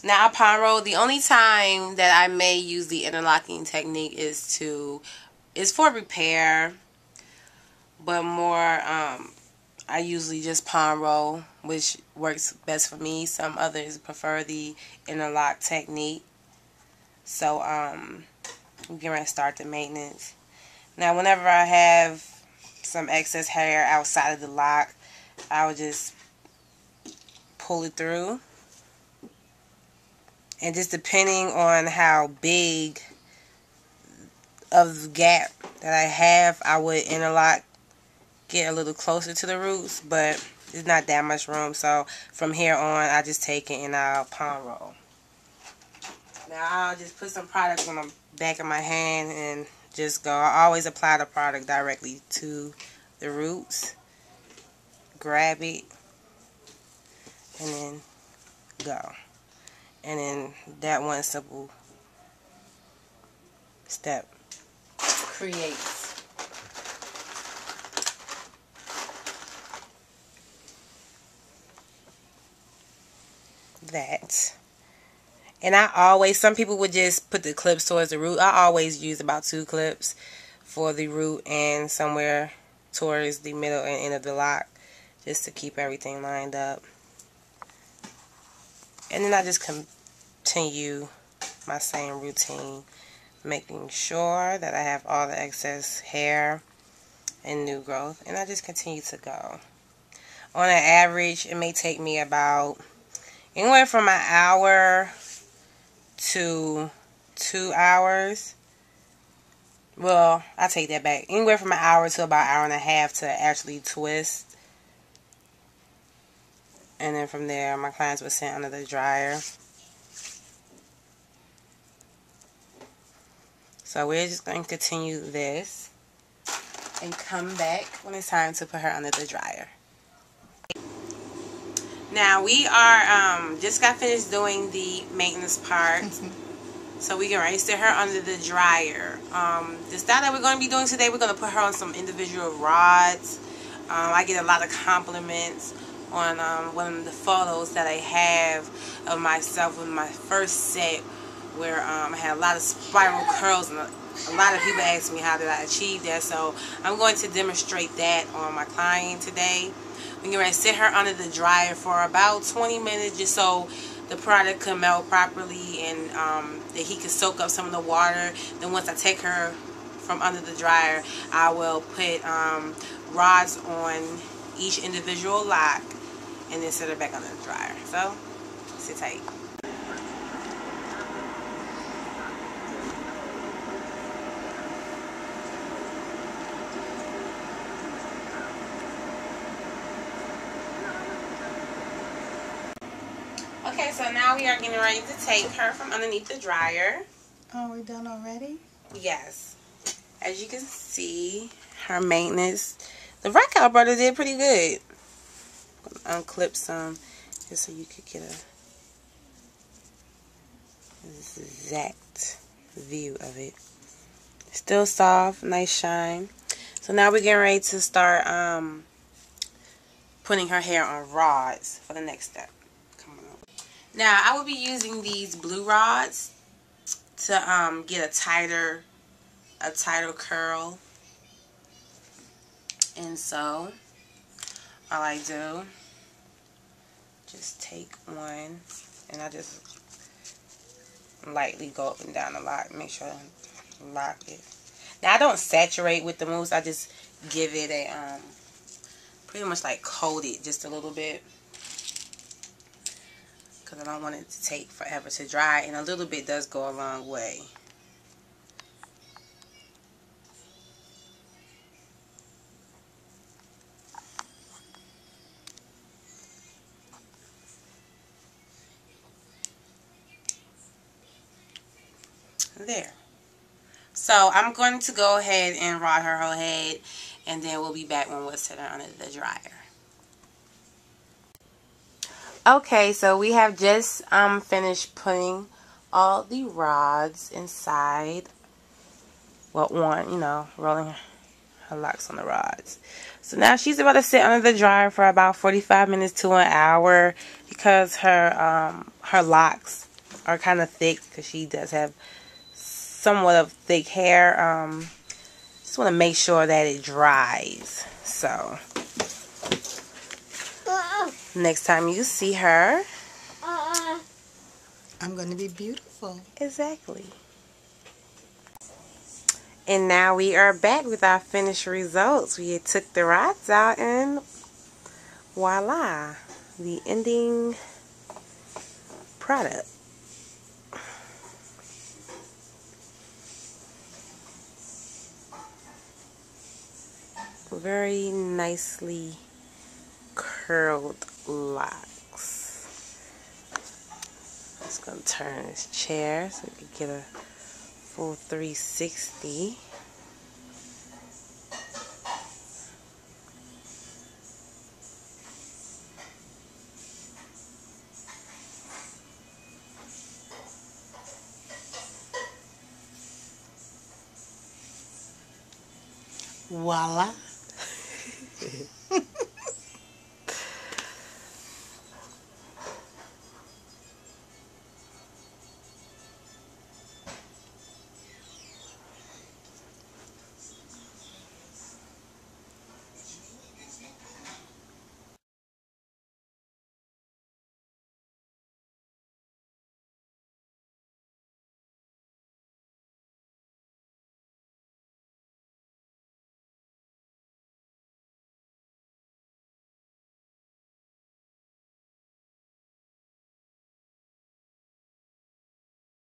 Now, upon roll, the only time that I may use the interlocking technique is for repair, but more I usually just palm roll, which works best for me. Some others prefer the interlock technique. So we're going to start the maintenance. Now, whenever I have some excess hair outside of the lock, I would just pull it through. And just depending on how big of the gap that I have, I would interlock, get a little closer to the roots, but there's not that much room. So from here on, I just take it and I'll palm roll. Now I'll just put some product on the back of my hand and just go. I always apply the product directly to the roots. Grab it and then go. And then that one simple step creates that. And I always, some people would just put the clips towards the root. I always use about 2 clips for the root and somewhere towards the middle and end of the lock, just to keep everything lined up. And then I just continue my same routine, making sure that I have all the excess hair and new growth, and I just continue to go. On an average, it may take me about anywhere from an hour to 2 hours. Well, I take that back. Anywhere from an hour to about an hour and a half to actually twist. And then from there, my clients were sent under the dryer. So we're just going to continue this and come back when it's time to put her under the dryer. Now we are just got finished doing the maintenance part. So we can ready to sit her under the dryer. The style that we're going to be doing today, we're going to put her on some individual rods. I get a lot of compliments on one of the photos that I have of myself with my first set, where I had a lot of spiral curls, and a lot of people ask me how did I achieve that. So I'm going to demonstrate that on my client today. We're going to sit her under the dryer for about 20 minutes just so the product can melt properly and that he can soak up some of the water. Then once I take her from under the dryer, I will put rods on each individual lock and then set her back under the dryer. So, sit tight. Okay, so now we are getting ready to take her from underneath the dryer. Oh, we're done already? Yes. As you can see, her maintenance, the RockOUT Butter did pretty good. Unclip some just so you could get a exact view of it. Still soft, nice shine. So now we're getting ready to start putting her hair on rods for the next step. Come on. Now I will be using these blue rods to get a tighter curl. And so all I do, just take one and I just lightly go up and down the lock, make sure I lock it. Now I don't saturate with the mousse, I just give it a pretty much like coat it just a little bit, because I don't want it to take forever to dry, and a little bit does go a long way. There. So I'm going to go ahead and rod her whole head, and then we'll be back when we'll set her under the dryer. Okay, so we have just finished putting all the rods inside. Well, rolling her locks on the rods. So now she's about to sit under the dryer for about 45 minutes to an hour because her locks are kind of thick because she does have somewhat of thick hair. Just want to make sure that it dries. So next time you see her, I'm going to be beautiful. exactly. And now we are back with our finished results. We took the rods out and voila, the ending product. Very nicely curled locks. Just gonna turn this chair so we can get a full 360. Voila.